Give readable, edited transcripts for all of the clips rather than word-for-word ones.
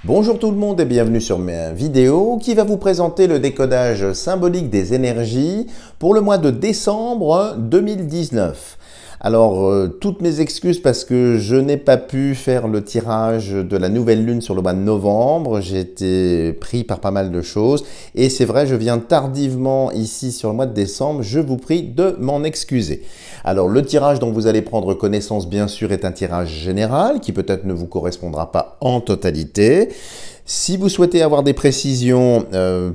Bonjour tout le monde et bienvenue sur ma vidéo qui va vous présenter le décodage symbolique des énergies pour le mois de décembre 2019. Alors, toutes mes excuses parce que je n'ai pas pu faire le tirage de la nouvelle lune sur le mois de novembre. J'ai été pris par pas mal de choses et c'est vrai, je viens tardivement ici sur le mois de décembre. Je vous prie de m'en excuser. Alors, le tirage dont vous allez prendre connaissance, bien sûr, est un tirage général qui peut-être ne vous correspondra pas en totalité. Si vous souhaitez avoir des précisions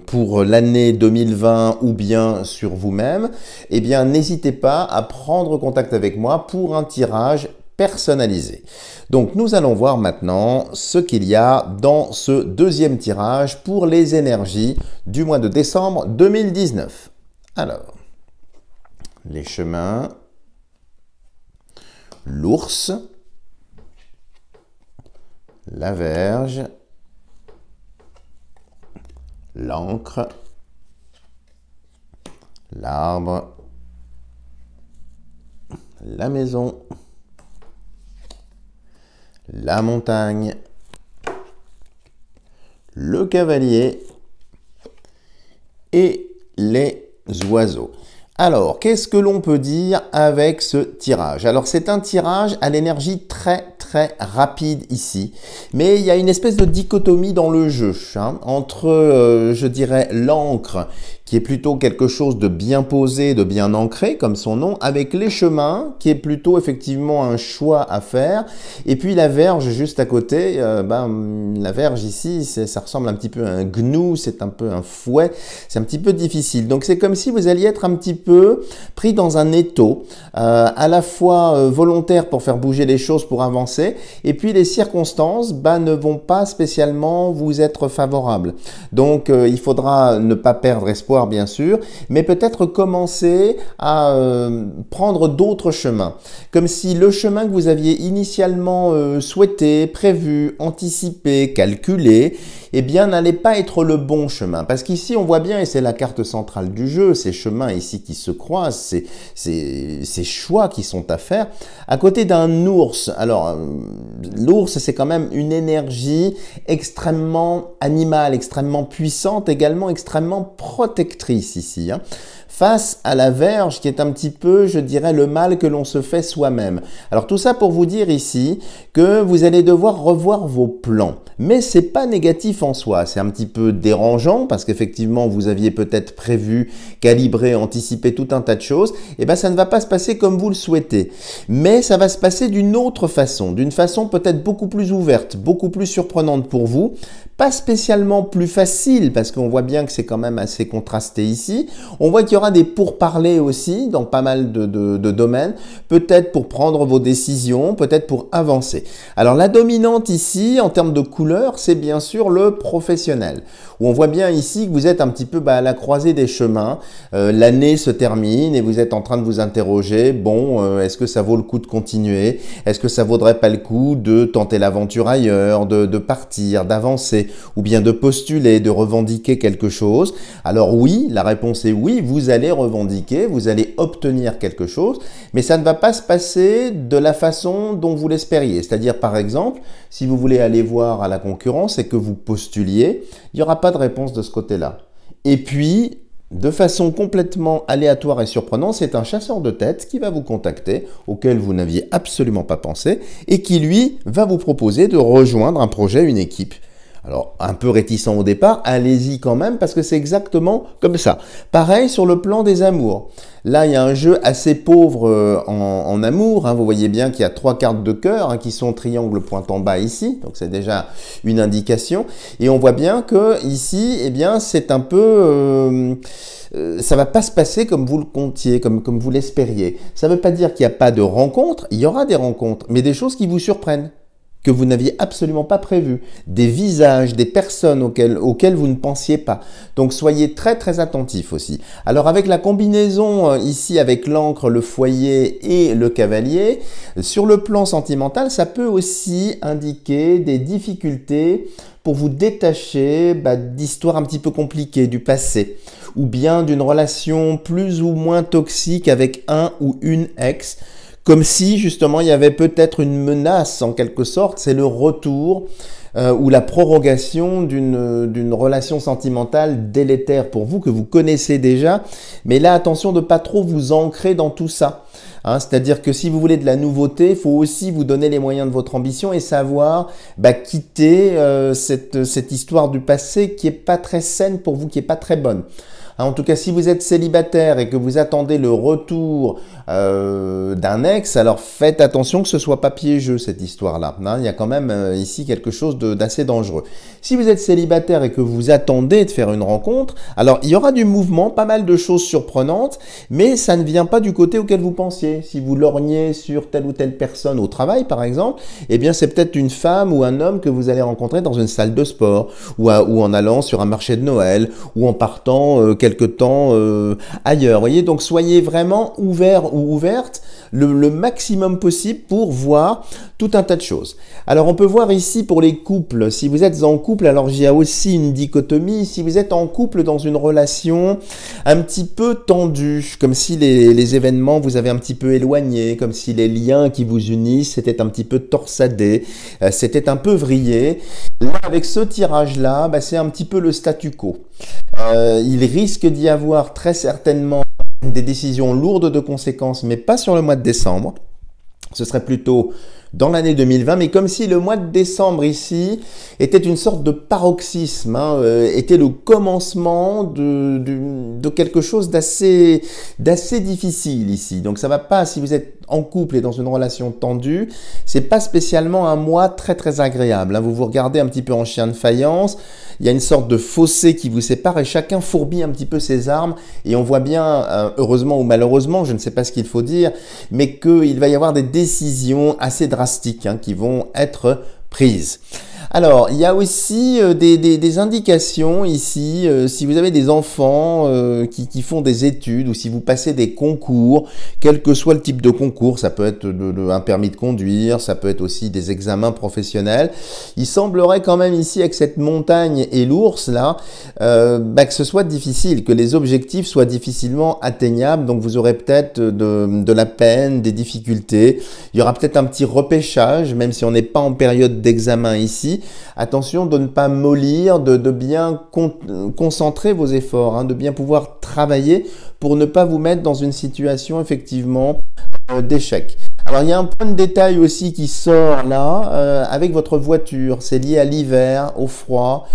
pour l'année 2020 ou bien sur vous-même, eh bien n'hésitez pas à prendre contact avec moi pour un tirage personnalisé. Donc nous allons voir maintenant ce qu'il y a dans ce deuxième tirage pour les énergies du mois de décembre 2019. Alors, les chemins, l'ours, la Vierge, l'encre, l'arbre, la maison, la montagne, le cavalier et les oiseaux. Alors, qu'est-ce que l'on peut dire avec ce tirage? Alors, c'est un tirage à l'énergie très rapide ici, mais il y a une espèce de dichotomie dans le jeu entre, je dirais, l'encre, qui est plutôt quelque chose de bien posé, de bien ancré, comme son nom, avec les chemins, qui est plutôt effectivement un choix à faire, et puis la verge juste à côté, la verge ici, ça ressemble un petit peu à un gnou, c'est un peu un fouet, c'est un petit peu difficile. Donc c'est comme si vous alliez être un petit peu pris dans un étau, à la fois volontaire pour faire bouger les choses, pour avancer, et puis les circonstances ne vont pas spécialement vous être favorables. Donc il faudra ne pas perdre espoir, bien sûr, mais peut-être commencer à prendre d'autres chemins. Comme si le chemin que vous aviez initialement souhaité, prévu, anticipé, calculé, eh bien, n'allait pas être le bon chemin. Parce qu'ici, on voit bien, et c'est la carte centrale du jeu, ces chemins ici qui se croisent, ces choix qui sont à faire, à côté d'un ours. Alors, l'ours, c'est quand même une énergie extrêmement animale, extrêmement puissante, également extrêmement protectrice ici, face à la verge qui est un petit peu, je dirais, le mal que l'on se fait soi-même. Alors tout ça pour vous dire ici que vous allez devoir revoir vos plans. Mais c'est pas négatif en soi, c'est un petit peu dérangeant parce qu'effectivement vous aviez peut-être prévu, calibré, anticipé tout un tas de choses. Et bien ça ne va pas se passer comme vous le souhaitez. Mais ça va se passer d'une autre façon, d'une façon peut-être beaucoup plus ouverte, beaucoup plus surprenante pour vous. Pas spécialement plus facile parce qu'on voit bien que c'est quand même assez contrasté ici. On voit qu'il y aura des pourparlers aussi dans pas mal de domaines, peut-être pour prendre vos décisions, peut-être pour avancer. Alors la dominante ici en termes de couleur, c'est bien sûr le professionnel, où on voit bien ici que vous êtes un petit peu à la croisée des chemins. L'année se termine et vous êtes en train de vous interroger, bon, est-ce que ça vaut le coup de continuer? Est-ce que ça vaudrait pas le coup de tenter l'aventure ailleurs, de partir, d'avancer? Ou bien de postuler, de revendiquer quelque chose? Alors oui, la réponse est oui, vous allez revendiquer, vous allez obtenir quelque chose, mais ça ne va pas se passer de la façon dont vous l'espériez. C'est-à-dire, par exemple, si vous voulez aller voir à la concurrence et que vous postuliez, il n'y aura pas de réponse de ce côté-là. Et puis, de façon complètement aléatoire et surprenante, c'est un chasseur de tête qui va vous contacter, auquel vous n'aviez absolument pas pensé, et qui, lui, va vous proposer de rejoindre un projet, une équipe. Alors, un peu réticent au départ, allez-y quand même parce que c'est exactement comme ça. Pareil sur le plan des amours. Là, il y a un jeu assez pauvre en amour. Vous voyez bien qu'il y a 3 cartes de cœur qui sont triangle pointant bas ici. Donc, c'est déjà une indication. Et on voit bien que ici, eh bien, c'est un peu... ça va pas se passer comme vous le comptiez, comme vous l'espériez. Ça ne veut pas dire qu'il n'y a pas de rencontres. Il y aura des rencontres, mais des choses qui vous surprennent, que vous n'aviez absolument pas prévu, des visages, des personnes auxquelles vous ne pensiez pas. Donc soyez très attentifs aussi. Alors avec la combinaison ici avec l'encre, le foyer et le cavalier, sur le plan sentimental, ça peut aussi indiquer des difficultés pour vous détacher d'histoires un petit peu compliquées du passé, ou bien d'une relation plus ou moins toxique avec un ou une ex, comme si justement il y avait peut-être une menace en quelque sorte, c'est le retour ou la prorogation d'une relation sentimentale délétère pour vous, que vous connaissez déjà. Mais là, attention de pas trop vous ancrer dans tout ça. Hein, c'est-à-dire que si vous voulez de la nouveauté, il faut aussi vous donner les moyens de votre ambition et savoir quitter cette histoire du passé qui est pas très saine pour vous, qui est pas très bonne. En tout cas, si vous êtes célibataire et que vous attendez le retour d'un ex, alors faites attention que ce soit pas piégeux cette histoire-là. Hein, il y a quand même ici quelque chose d'assez dangereux. Si vous êtes célibataire et que vous attendez de faire une rencontre, alors il y aura du mouvement, pas mal de choses surprenantes, mais ça ne vient pas du côté auquel vous pensiez. Si vous lorgnez sur telle ou telle personne au travail, par exemple, eh bien c'est peut-être une femme ou un homme que vous allez rencontrer dans une salle de sport ou en allant sur un marché de Noël ou en partant quelque temps ailleurs. Voyez, donc soyez vraiment ouverts ou ouvertes le maximum possible pour voir tout un tas de choses. Alors on peut voir ici pour les couples, si vous êtes en couple, alors il y a aussi une dichotomie, si vous êtes en couple dans une relation un petit peu tendue, comme si les événements vous avaient un petit peu éloigné, comme si les liens qui vous unissent c'était un petit peu torsadé, c'était un peu vrillé. Là, avec ce tirage-là, c'est un petit peu le statu quo. Il risque d'y avoir très certainement des décisions lourdes de conséquences, mais pas sur le mois de décembre. Ce serait plutôt dans l'année 2020, mais comme si le mois de décembre ici était une sorte de paroxysme, était le commencement de quelque chose d'assez difficile ici. Donc ça va pas, si vous êtes en couple et dans une relation tendue, c'est pas spécialement un mois très agréable. Vous vous regardez un petit peu en chien de faïence, il y a une sorte de fossé qui vous sépare et chacun fourbit un petit peu ses armes et on voit bien, heureusement ou malheureusement, je ne sais pas ce qu'il faut dire, mais qu'il va y avoir des décisions assez drastiques qui vont être prises. Alors, il y a aussi des indications ici, si vous avez des enfants qui font des études ou si vous passez des concours, quel que soit le type de concours, ça peut être un permis de conduire, ça peut être aussi des examens professionnels, il semblerait quand même ici avec cette montagne et l'ours là, que ce soit difficile, que les objectifs soient difficilement atteignables, donc vous aurez peut-être de la peine, des difficultés, il y aura peut-être un petit repêchage, même si on n'est pas en période d'examen ici. Attention de ne pas mollir, de bien concentrer vos efforts, de bien pouvoir travailler pour ne pas vous mettre dans une situation effectivement d'échec. Alors il y a un point de détail aussi qui sort là avec votre voiture, c'est lié à l'hiver, au froid.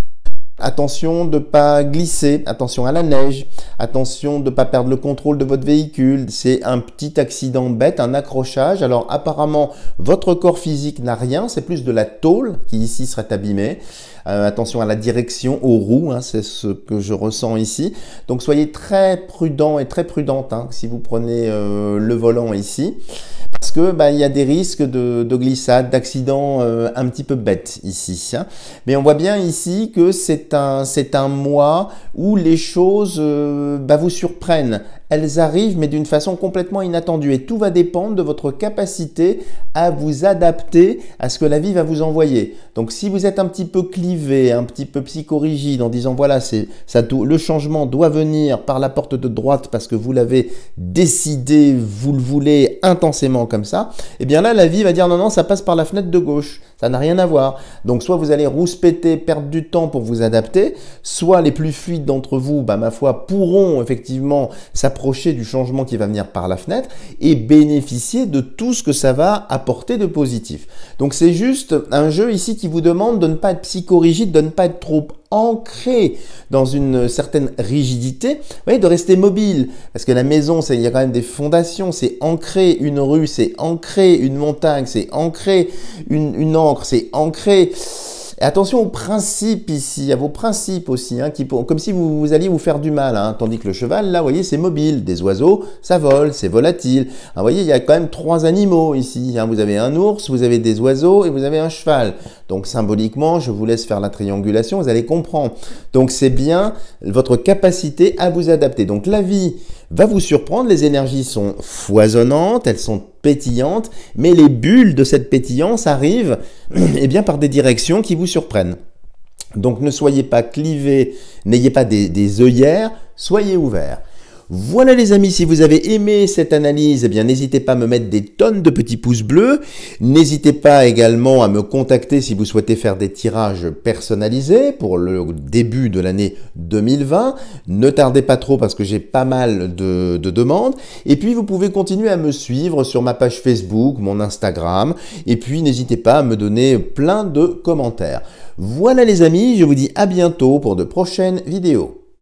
Attention de ne pas glisser, attention à la neige, attention de ne pas perdre le contrôle de votre véhicule. C'est un petit accident bête, un accrochage. Alors apparemment, votre corps physique n'a rien, c'est plus de la tôle qui ici serait abîmée. Attention à la direction, aux roues, c'est ce que je ressens ici. Donc soyez très prudent et très prudente si vous prenez le volant ici. Parce que il y a des risques de glissade, d'accidents un petit peu bêtes ici. Mais on voit bien ici que c'est un mois où les choses vous surprennent. Elles arrivent mais d'une façon complètement inattendue et tout va dépendre de votre capacité à vous adapter à ce que la vie va vous envoyer. Donc si vous êtes un petit peu clivé, un petit peu psychorigide en disant voilà, le changement doit venir par la porte de droite parce que vous l'avez décidé, vous le voulez intensément comme ça, et bien là la vie va dire non, ça passe par la fenêtre de gauche. Ça n'a rien à voir. Donc soit vous allez rouspéter, perdre du temps pour vous adapter, soit les plus fluides d'entre vous, ma foi, pourront effectivement s'approcher du changement qui va venir par la fenêtre et bénéficier de tout ce que ça va apporter de positif. Donc c'est juste un jeu ici qui vous demande de ne pas être psychorigide, de ne pas être trop ancré dans une certaine rigidité, vous voyez, de rester mobile, parce que la maison, il y a quand même des fondations, c'est ancré une rue, c'est ancré une montagne, c'est ancré une encre, c'est ancré. Et attention aux principes ici, à vos principes aussi, comme si vous alliez vous faire du mal, tandis que le cheval, là, vous voyez, c'est mobile. Des oiseaux, ça vole, c'est volatile. Vous voyez, il y a quand même 3 animaux ici. Vous avez un ours, vous avez des oiseaux et vous avez un cheval. Donc symboliquement, je vous laisse faire la triangulation, vous allez comprendre. Donc c'est bien votre capacité à vous adapter. Donc la vie va vous surprendre, les énergies sont foisonnantes, elles sont pétillantes, mais les bulles de cette pétillance arrivent par des directions qui vous surprennent. Donc ne soyez pas clivés, n'ayez pas des œillères, soyez ouverts. Voilà les amis, si vous avez aimé cette analyse, eh bien n'hésitez pas à me mettre des tonnes de petits pouces bleus. N'hésitez pas également à me contacter si vous souhaitez faire des tirages personnalisés pour le début de l'année 2020. Ne tardez pas trop parce que j'ai pas mal de demandes. Et puis vous pouvez continuer à me suivre sur ma page Facebook, mon Instagram. Et puis n'hésitez pas à me donner plein de commentaires. Voilà les amis, je vous dis à bientôt pour de prochaines vidéos.